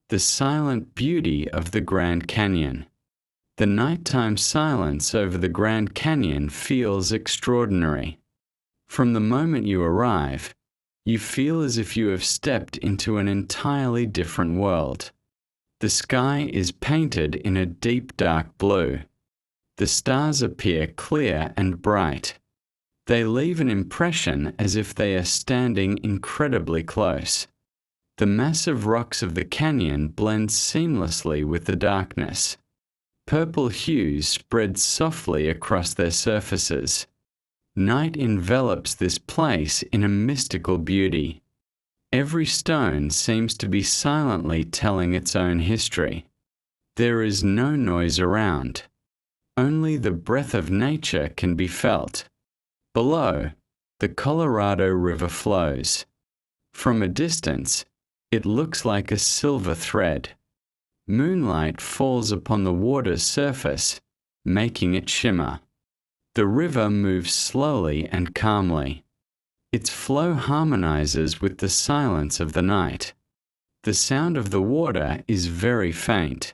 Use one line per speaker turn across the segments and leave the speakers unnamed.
the silent beauty of the Grand Canyon. The nighttime silence over the Grand Canyon feels extraordinary. From the moment you arrive, you feel as if you have stepped into an entirely different world. The sky is painted in a deep dark blue. The stars appear clear and bright. They leave an impression as if they are standing incredibly close. The massive rocks of the canyon blend seamlessly with the darkness. Purple hues spread softly across their surfaces. Night envelops this place in a mystical beauty. Every stone seems to be silently telling its own history. There is no noise around. Only the breath of nature can be felt. Below, the Colorado River flows. From a distance, it looks like a silver thread. Moonlight falls upon the water's surface, making it shimmer. The river moves slowly and calmly. Its flow harmonizes with the silence of the night. The sound of the water is very faint.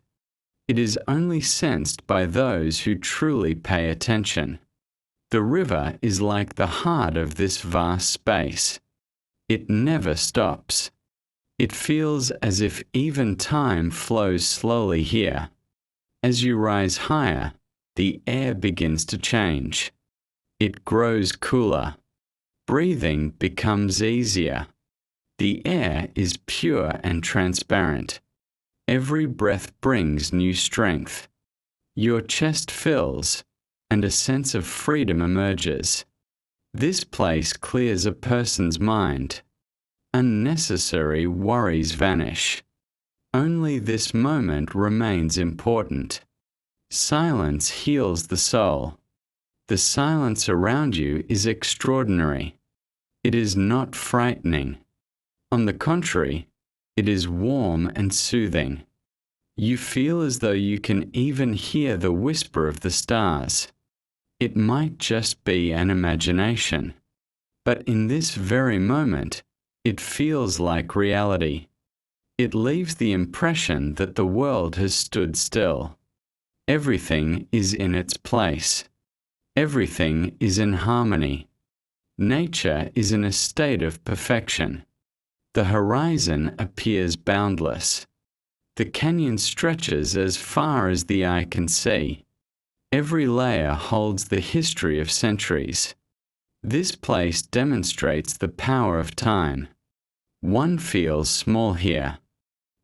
It is only sensed by those who truly pay attention. The river is like the heart of this vast space. It never stops. It feels as if even time flows slowly here. As you rise higher, the air begins to change. It grows cooler. Breathing becomes easier. The air is pure and transparent. Every breath brings new strength. Your chest fills, and a sense of freedom emerges. This place clears a person's mind. Unnecessary worries vanish. Only this moment remains important. Silence heals the soul. The silence around you is extraordinary. It is not frightening. On the contrary, it is warm and soothing. You feel as though you can even hear the whisper of the stars. It might just be an imagination, but in this very moment, it feels like reality. It leaves the impression that the world has stood still. Everything is in its place. Everything is in harmony. Nature is in a state of perfection. The horizon appears boundless. The canyon stretches as far as the eye can see. Every layer holds the history of centuries. This place demonstrates the power of time. One feels small here,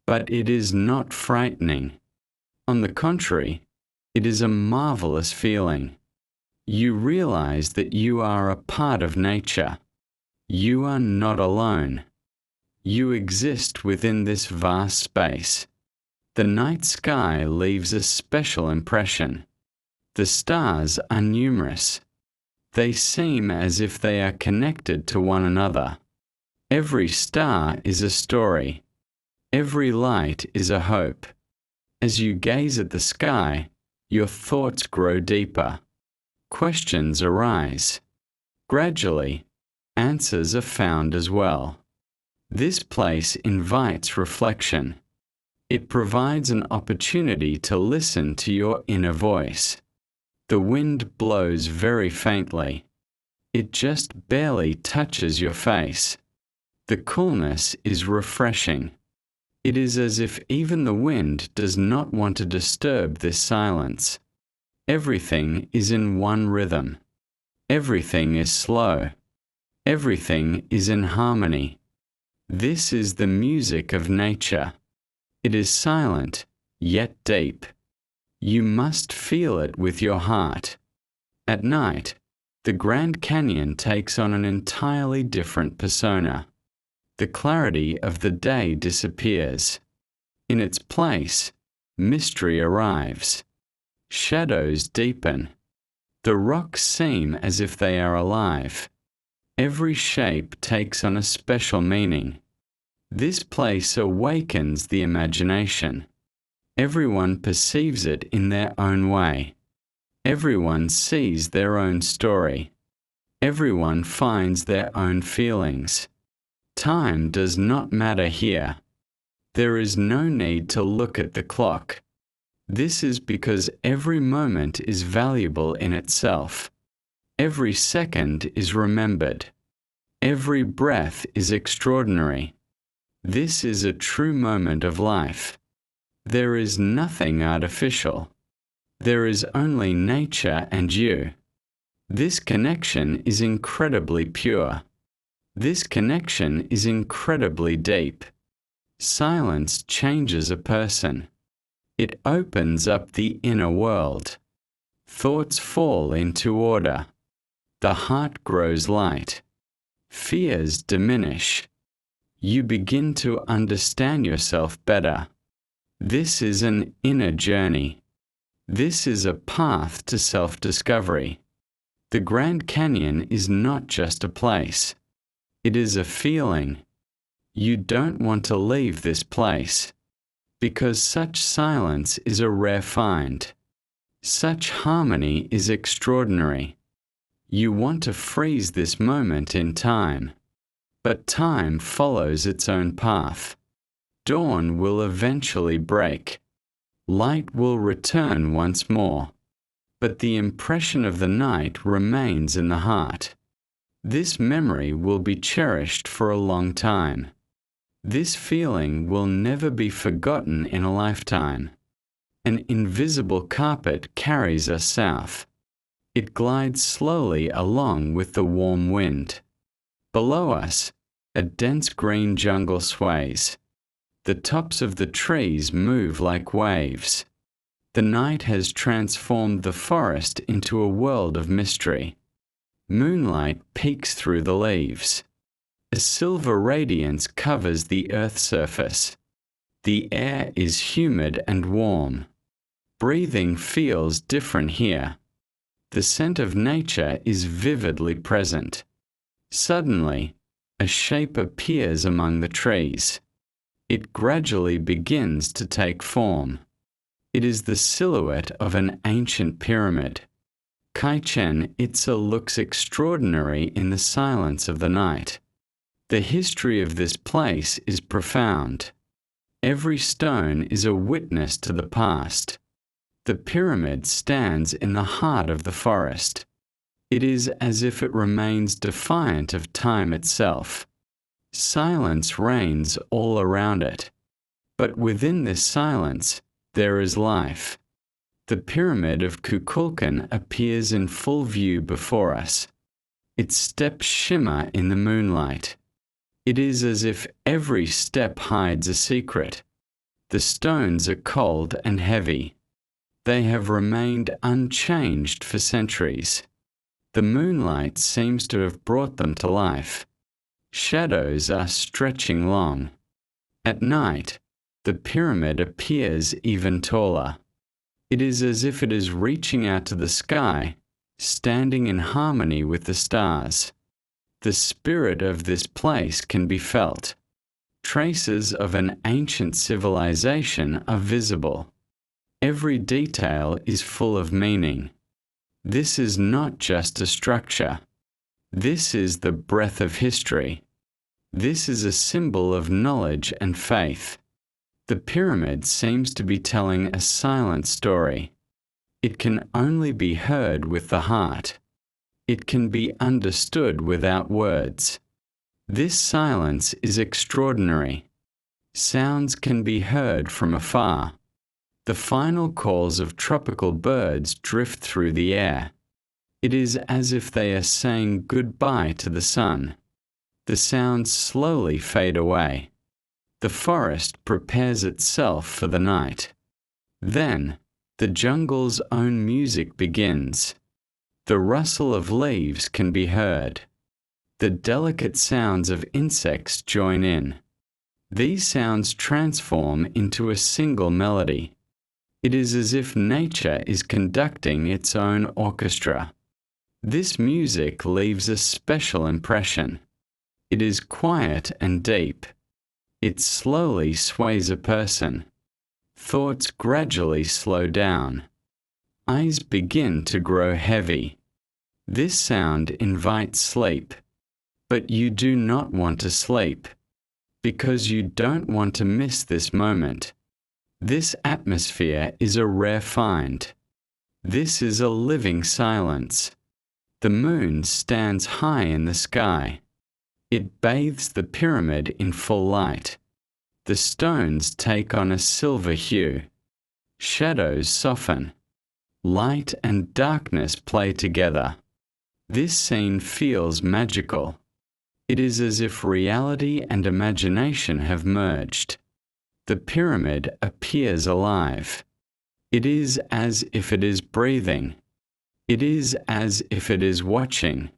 but it is not frightening. On the contrary, it is a marvelous feeling. You realize that you are a part of nature. You are not alone. You exist within this vast space. The night sky leaves a special impression. The stars are numerous. They seem as if they are connected to one another. Every star is a story. Every light is a hope. As you gaze at the sky, your thoughts grow deeper. Questions arise. Gradually, answers are found as well. This place invites reflection. It provides an opportunity to listen to your inner voice. The wind blows very faintly. It just barely touches your face. The coolness is refreshing. It is as if even the wind does not want to disturb this silence. Everything is in one rhythm. Everything is slow. Everything is in harmony. This is the music of nature. It is silent, yet deep. You must feel it with your heart. At night, the Grand Canyon takes on an entirely different persona. The clarity of the day disappears. In its place, mystery arrives. Shadows deepen. The rocks seem as if they are alive. Every shape takes on a special meaning. This place awakens the imagination. Everyone perceives it in their own way. Everyone sees their own story. Everyone finds their own feelings. Time does not matter here. There is no need to look at the clock. This is because every moment is valuable in itself. Every second is remembered. Every breath is extraordinary. This is a true moment of life. There is nothing artificial. There is only nature and you. This connection is incredibly pure. This connection is incredibly deep. Silence changes a person. It opens up the inner world. Thoughts fall into order. The heart grows light. Fears diminish. You begin to understand yourself better. This is an inner journey. This is a path to self-discovery. The Grand Canyon is not just a place. It is a feeling. You don't want to leave this place, because such silence is a rare find. Such harmony is extraordinary. You want to freeze this moment in time, but time follows its own path. Dawn will eventually break. Light will return once more, but the impression of the night remains in the heart. This memory will be cherished for a long time. This feeling will never be forgotten in a lifetime. An invisible carpet carries us south. It glides slowly along with the warm wind. Below us, a dense green jungle sways. The tops of the trees move like waves. The night has transformed the forest into a world of mystery. Moonlight peeks through the leaves. A silver radiance covers the earth's surface. The air is humid and warm. Breathing feels different here. The scent of nature is vividly present. Suddenly, a shape appears among the trees. It gradually begins to take form. It is the silhouette of an ancient pyramid. Chichen Itza looks extraordinary in the silence of the night. The history of this place is profound. Every stone is a witness to the past. The pyramid stands in the heart of the forest. It is as if it remains defiant of time itself. Silence reigns all around it. But within this silence, there is life. The pyramid of Kukulkan appears in full view before us. Its steps shimmer in the moonlight. It is as if every step hides a secret. The stones are cold and heavy. They have remained unchanged for centuries. The moonlight seems to have brought them to life. Shadows are stretching long. At night, the pyramid appears even taller. It is as if it is reaching out to the sky, standing in harmony with the stars. The spirit of this place can be felt. Traces of an ancient civilization are visible. Every detail is full of meaning. This is not just a structure. This is the breath of history. This is a symbol of knowledge and faith. The pyramid seems to be telling a silent story. It can only be heard with the heart. It can be understood without words. This silence is extraordinary. Sounds can be heard from afar. The final calls of tropical birds drift through the air. It is as if they are saying goodbye to the sun. The sounds slowly fade away. The forest prepares itself for the night. Then, the jungle's own music begins. The rustle of leaves can be heard. The delicate sounds of insects join in. These sounds transform into a single melody. It is as if nature is conducting its own orchestra. This music leaves a special impression. It is quiet and deep. It slowly sways a person. Thoughts gradually slow down. Eyes begin to grow heavy. This sound invites sleep. But you do not want to sleep. because you don't want to miss this moment. This atmosphere is a rare find. This is a living silence. The moon stands high in the sky. It bathes the pyramid in full light. The stones take on a silver hue. Shadows soften. Light and darkness play together. This scene feels magical. It is as if reality and imagination have merged. The pyramid appears alive. It is as if it is breathing. It is as if it is watching.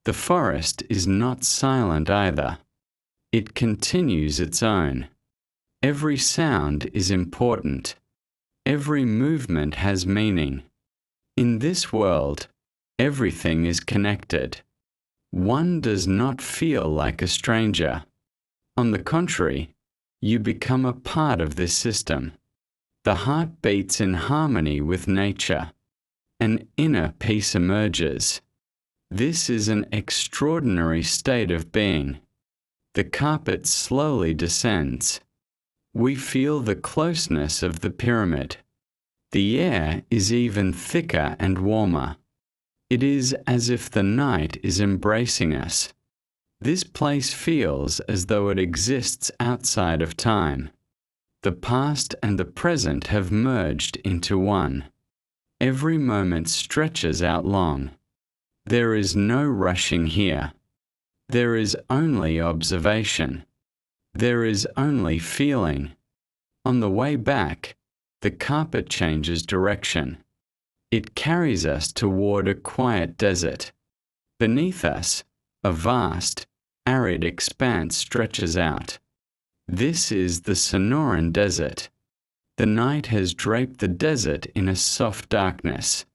The forest is not silent either. It continues its own. Every sound is important. Every movement has meaning. In this world, everything is connected. One does not feel like a stranger. On the contrary, you become a part of this system. The heart beats in harmony with nature. An inner peace emerges. This is an extraordinary state of being. The carpet slowly descends. We feel the closeness of the pyramid. The air is even thicker and warmer. It is as if the night is embracing us. This place feels as though it exists outside of time. The past and the present have merged into one. Every moment stretches out long. There is no rushing here. There is only observation. There is only feeling. On the way back, the carpet changes direction. It carries us toward a quiet desert. Beneath us, a vast, arid expanse stretches out. This is the Sonoran Desert. The night has draped the desert in a soft darkness.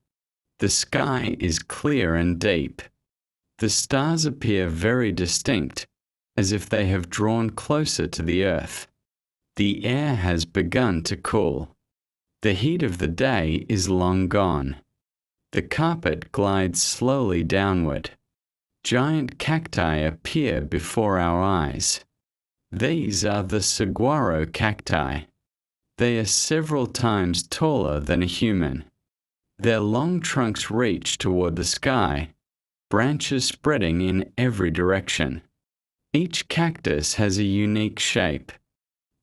The sky is clear and deep. The stars appear very distinct, as if they have drawn closer to the earth. The air has begun to cool. The heat of the day is long gone. The carpet glides slowly downward. Giant cacti appear before our eyes. These are the saguaro cacti. They are several times taller than a human. Their long trunks reach toward the sky, branches spreading in every direction. Each cactus has a unique shape.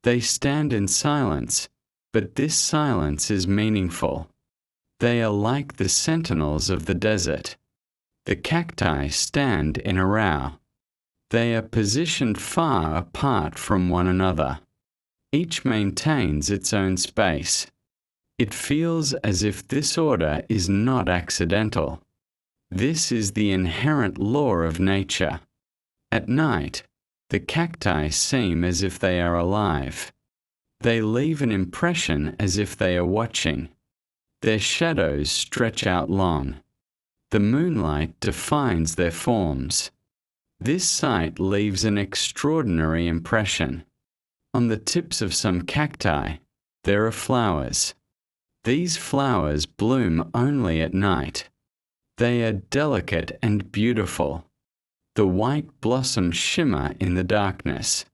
They stand in silence, but this silence is meaningful. They are like the sentinels of the desert. The cacti stand in a row. They are positioned far apart from one another. Each maintains its own space. It feels as if this order is not accidental. This is the inherent law of nature. At night, the cacti seem as if they are alive. They leave an impression as if they are watching. Their shadows stretch out long. The moonlight defines their forms. This sight leaves an extraordinary impression. On the tips of some cacti, there are flowers. These flowers bloom only at night. They are delicate and beautiful. The white blossoms shimmer in the darkness.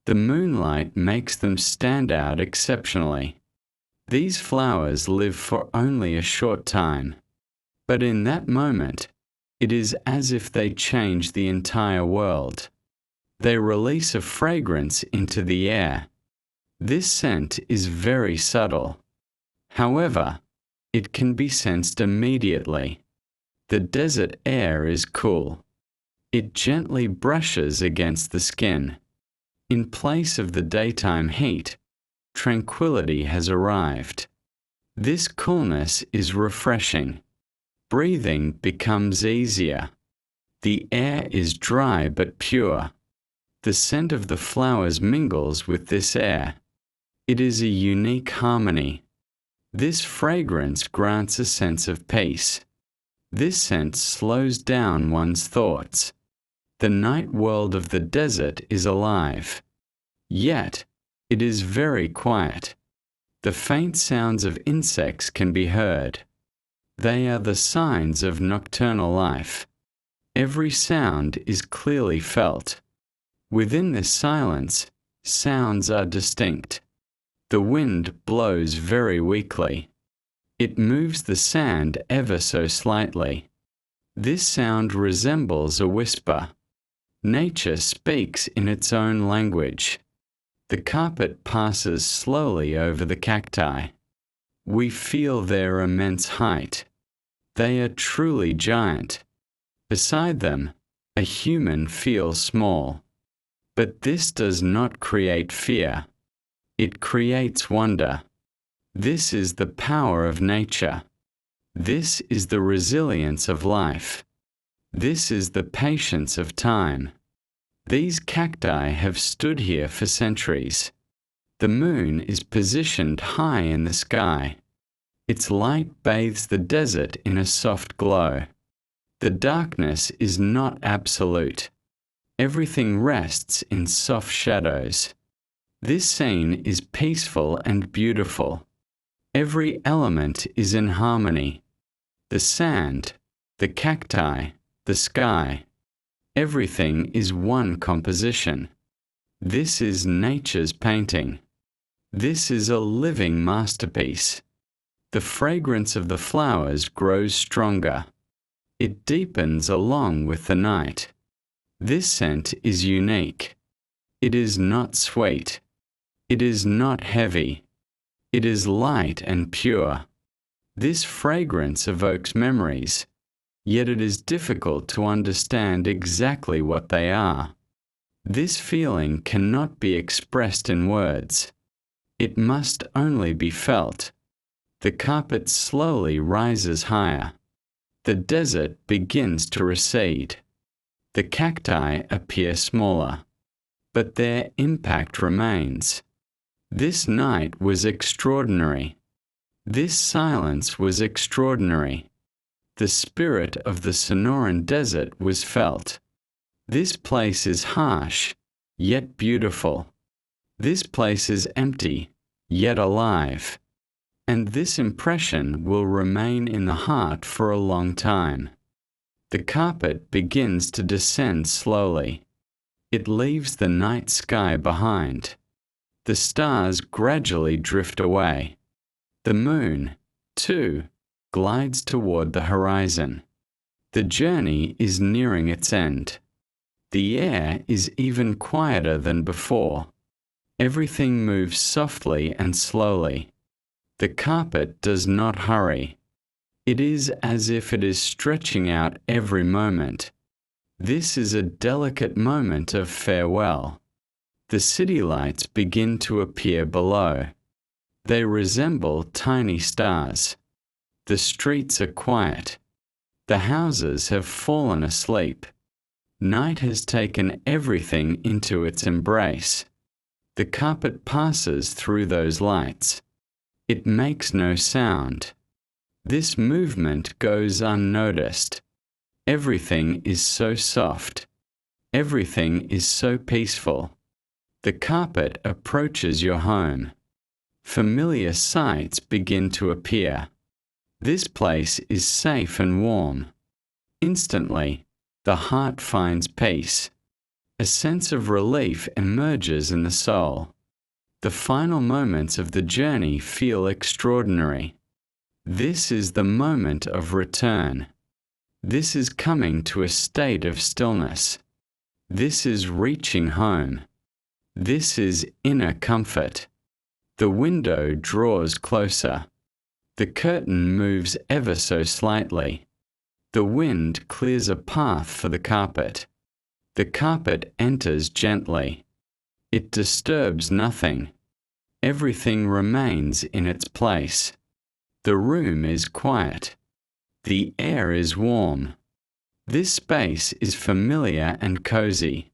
The moonlight makes them stand out exceptionally. These flowers live for only a short time, but in that moment, it is as if they change the entire world. They release a fragrance into the air. This scent is very subtle. However, it can be sensed immediately. The desert air is cool. It gently brushes against the skin. In place of the daytime heat, tranquility has arrived. This coolness is refreshing. Breathing becomes easier. The air is dry but pure. The scent of the flowers mingles with this air. It is a unique harmony. This fragrance grants a sense of peace. This scent slows down one's thoughts. The night world of the desert is alive. Yet, it is very quiet. The faint sounds of insects can be heard. They are the signs of nocturnal life. Every sound is clearly felt. Within this silence, sounds are distinct. The wind blows very weakly. It moves the sand ever so slightly. This sound resembles a whisper. Nature speaks in its own language. The carpet passes slowly over the cacti. We feel their immense height. They are truly giant. Beside them, a human feels small. But this does not create fear. It creates wonder. This is the power of nature. This is the resilience of life. This is the patience of time. These cacti have stood here for centuries. The moon is positioned high in the sky. Its light bathes the desert in a soft glow. The darkness is not absolute. Everything rests in soft shadows. This scene is peaceful and beautiful. Every element is in harmony. The sand, the cacti, the sky. Everything is one composition. This is nature's painting. This is a living masterpiece. The fragrance of the flowers grows stronger. It deepens along with the night. This scent is unique. It is not sweet. It is not heavy. It is light and pure. This fragrance evokes memories, yet it is difficult to understand exactly what they are. This feeling cannot be expressed in words. It must only be felt. The carpet slowly rises higher. The desert begins to recede. The cacti appear smaller, but their impact remains. This night was extraordinary. This silence was extraordinary. The spirit of the Sonoran Desert was felt. This place is harsh, yet beautiful. This place is empty, yet alive. And this impression will remain in the heart for a long time. The carpet begins to descend slowly. It leaves the night sky behind. The stars gradually drift away. The moon, too, glides toward the horizon. The journey is nearing its end. The air is even quieter than before. Everything moves softly and slowly. The carpet does not hurry. It is as if it is stretching out every moment. This is a delicate moment of farewell. The city lights begin to appear below. They resemble tiny stars. The streets are quiet. The houses have fallen asleep. Night has taken everything into its embrace. The carpet passes through those lights. It makes no sound. This movement goes unnoticed. Everything is so soft. Everything is so peaceful. The carpet approaches your home. Familiar sights begin to appear. This place is safe and warm. Instantly, the heart finds peace. A sense of relief emerges in the soul. The final moments of the journey feel extraordinary. This is the moment of return. This is coming to a state of stillness. This is reaching home. This is inner comfort. The window draws closer. The curtain moves ever so slightly. The wind clears a path for the carpet. The carpet enters gently. It disturbs nothing. Everything remains in its place. The room is quiet. The air is warm. This space is familiar and cozy.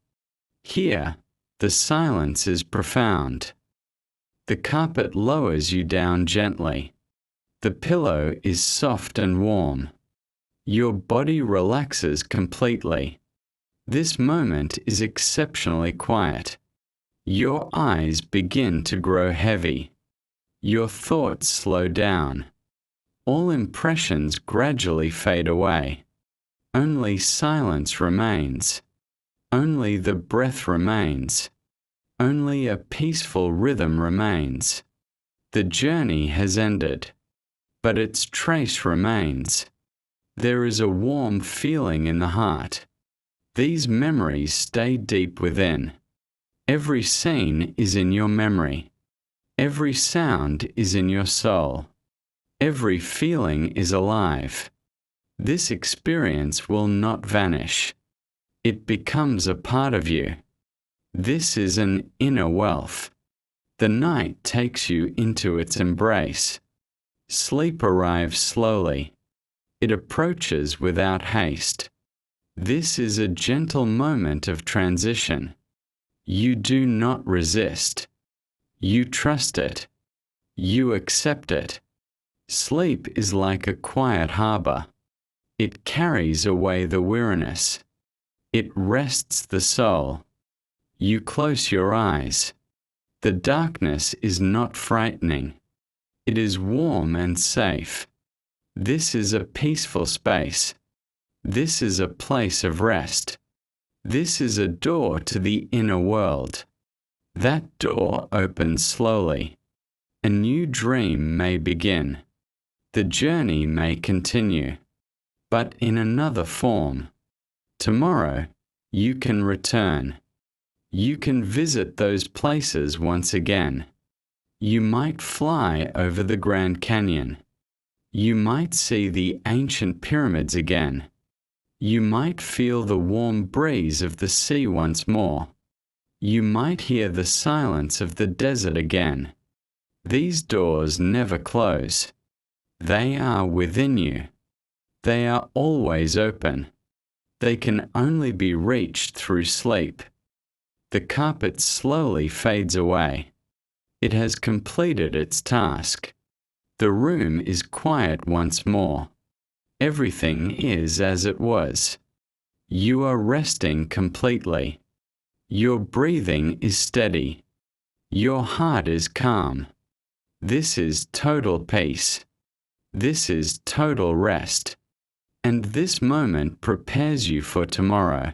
Here, the silence is profound. The carpet lowers you down gently. The pillow is soft and warm. Your body relaxes completely. This moment is exceptionally quiet. Your eyes begin to grow heavy. Your thoughts slow down. All impressions gradually fade away. Only silence remains. Only the breath remains. Only a peaceful rhythm remains. The journey has ended, but its trace remains. There is a warm feeling in the heart. These memories stay deep within. Every scene is in your memory. Every sound is in your soul. Every feeling is alive. This experience will not vanish. It becomes a part of you. This is an inner wealth. The night takes you into its embrace. Sleep arrives slowly. It approaches without haste. This is a gentle moment of transition. You do not resist. You trust it. You accept it. Sleep is like a quiet harbor. It carries away the weariness. It rests the soul. You close your eyes. The darkness is not frightening. It is warm and safe. This is a peaceful space. This is a place of rest. This is a door to the inner world. That door opens slowly. A new dream may begin. The journey may continue, but in another form. Tomorrow, you can return. You can visit those places once again. You might fly over the Grand Canyon. You might see the ancient pyramids again. You might feel the warm breeze of the sea once more. You might hear the silence of the desert again. These doors never close. They are within you. They are always open. They can only be reached through sleep. The carpet slowly fades away. It has completed its task. The room is quiet once more. Everything is as it was. You are resting completely. Your breathing is steady. Your heart is calm. This is total peace. This is total rest. And this moment prepares you for tomorrow.